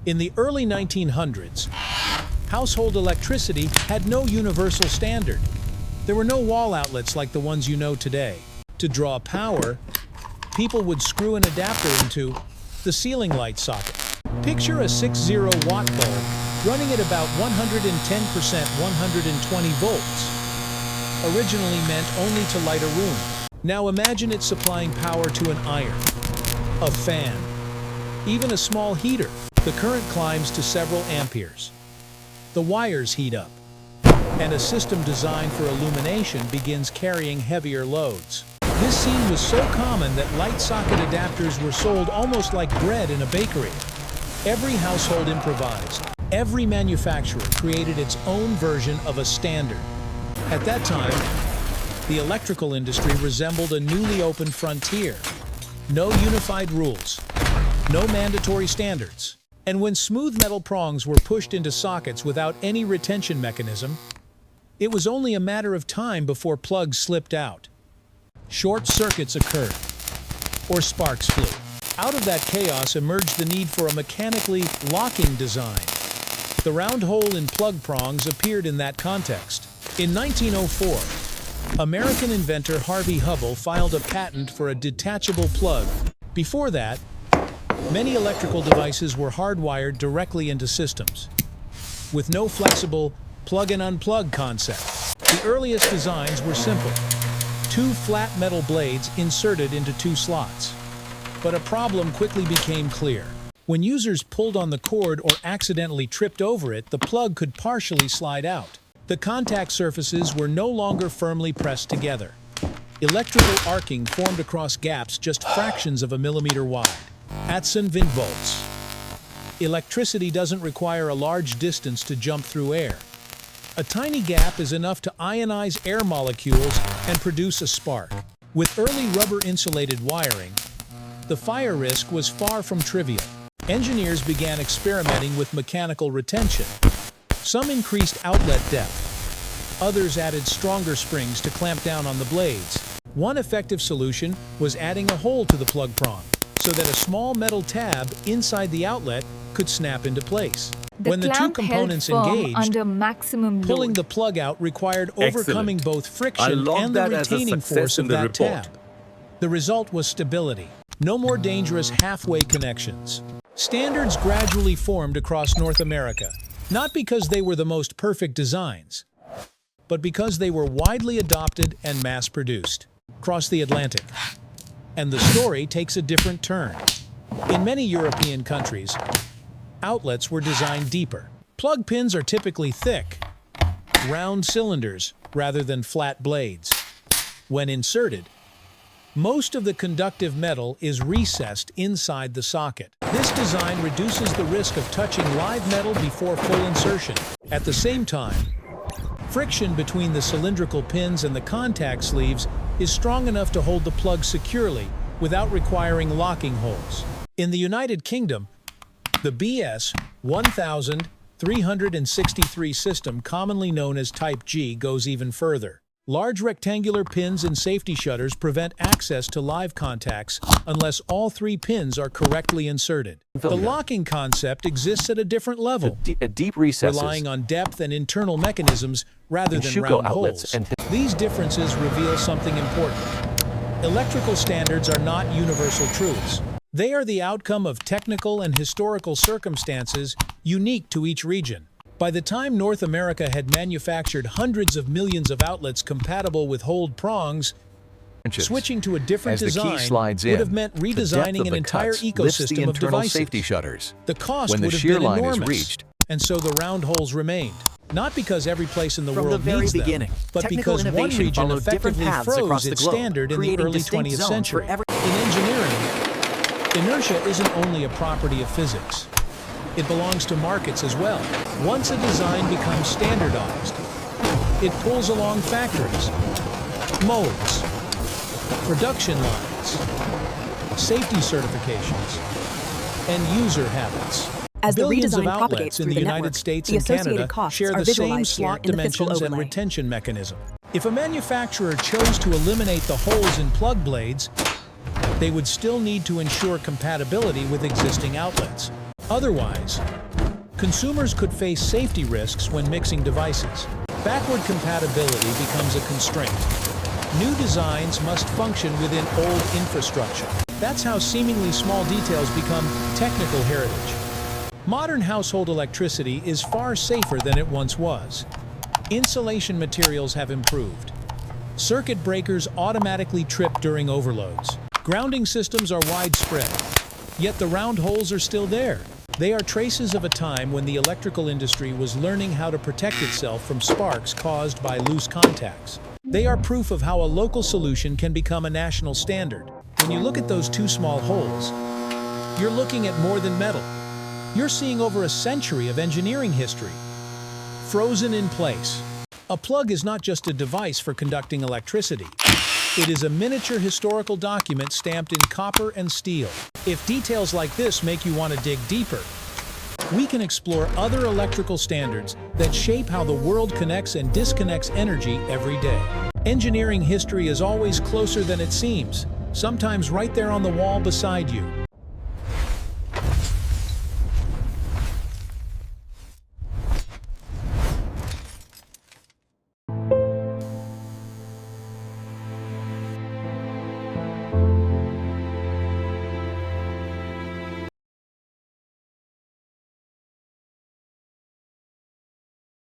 In the early 1900s, household electricity had no universal standard. There were no wall outlets like the ones you know today. To draw power, people would screw an adapter into the ceiling light socket. Picture a 60-watt bulb running at about 110% 120 volts, originally meant only to light a room. Now imagine it supplying power to an iron, a fan, even a small heater. The current climbs to several amperes. The wires heat up, and a system designed for illumination begins carrying heavier loads. This scene was so common that light socket adapters were sold almost like bread in a bakery. Every household improvised. Every manufacturer created its own version of a standard. At that time, the electrical industry resembled a newly opened frontier. No unified rules, no mandatory standards. And when smooth metal prongs were pushed into sockets without any retention mechanism, it was only a matter of time before plugs slipped out. Short circuits occurred, or sparks flew. Out of that chaos emerged the need for a mechanically locking design. The round hole in plug prongs appeared in that context. In 1904, American inventor Harvey Hubble filed a patent for a detachable plug. Before that, many electrical devices were hardwired directly into systems, with no flexible plug-and-unplug concept. The earliest designs were simple: two flat metal blades inserted into two slots. But a problem quickly became clear. When users pulled on the cord or accidentally tripped over it, the plug could partially slide out. The contact surfaces were no longer firmly pressed together. Electrical arcing formed across gaps just fractions of a millimeter wide. Atson Windvolts. Electricity doesn't require a large distance to jump through air. A tiny gap is enough to ionize air molecules and produce a spark. With early rubber-insulated wiring, the fire risk was far from trivial. Engineers began experimenting with mechanical retention. Some increased outlet depth. Others added stronger springs to clamp down on the blades. One effective solution was adding a hole to the plug prong, so that a small metal tab inside the outlet could snap into place. When the two components engaged, under maximum load. Pulling the plug out required overcoming both friction and the retaining force of that tab. The result was stability. No more dangerous halfway connections. Standards gradually formed across North America, not because they were the most perfect designs, but because they were widely adopted and mass-produced. Cross the Atlantic, and the story takes a different turn. In many European countries, outlets were designed deeper. Plug pins are typically thick, round cylinders rather than flat blades. When inserted, most of the conductive metal is recessed inside the socket. This design reduces the risk of touching live metal before full insertion. At the same time, friction between the cylindrical pins and the contact sleeves is strong enough to hold the plug securely without requiring locking holes. In the United Kingdom, the BS 1363 system, commonly known as Type G, goes even further. Large rectangular pins and safety shutters prevent access to live contacts unless all three pins are correctly inserted. The locking concept exists at a different level, deep recesses, relying on depth and internal mechanisms rather than round holes. These differences reveal something important. Electrical standards are not universal truths. They are the outcome of technical and historical circumstances unique to each region. By the time North America had manufactured hundreds of millions of outlets compatible with hold prongs, switching to a different design would have meant redesigning an entire ecosystem of devices. Safety shutters. The cost would have been enormous, and so the round holes remained. Not because every place in the world needs them, but because one region effectively froze its standard in the early 20th century. In engineering, inertia isn't only a property of physics. It belongs to markets as well. Once a design becomes standardized, it pulls along factories, molds, production lines, safety certifications, and user habits. As the Billions of redesign outlets propagates in through the the United network, States the and Canada associated costs share are the same visualized here slot in the physical dimensions and overlay. retention mechanism. If a manufacturer chose to eliminate the holes in plug blades, they would still need to ensure compatibility with existing outlets. Otherwise, consumers could face safety risks when mixing devices. Backward compatibility becomes a constraint. New designs must function within old infrastructure. That's how seemingly small details become technical heritage. Modern household electricity is far safer than it once was. Insulation materials have improved. Circuit breakers automatically trip during overloads. Grounding systems are widespread, yet the round holes are still there. They are traces of a time when the electrical industry was learning how to protect itself from sparks caused by loose contacts. They are proof of how a local solution can become a national standard. When you look at those two small holes, you're looking at more than metal. You're seeing over a century of engineering history, frozen in place. A plug is not just a device for conducting electricity. It is a miniature historical document stamped in copper and steel. If details like this make you want to dig deeper, we can explore other electrical standards that shape how the world connects and disconnects energy every day. Engineering history is always closer than it seems, sometimes right there on the wall beside you.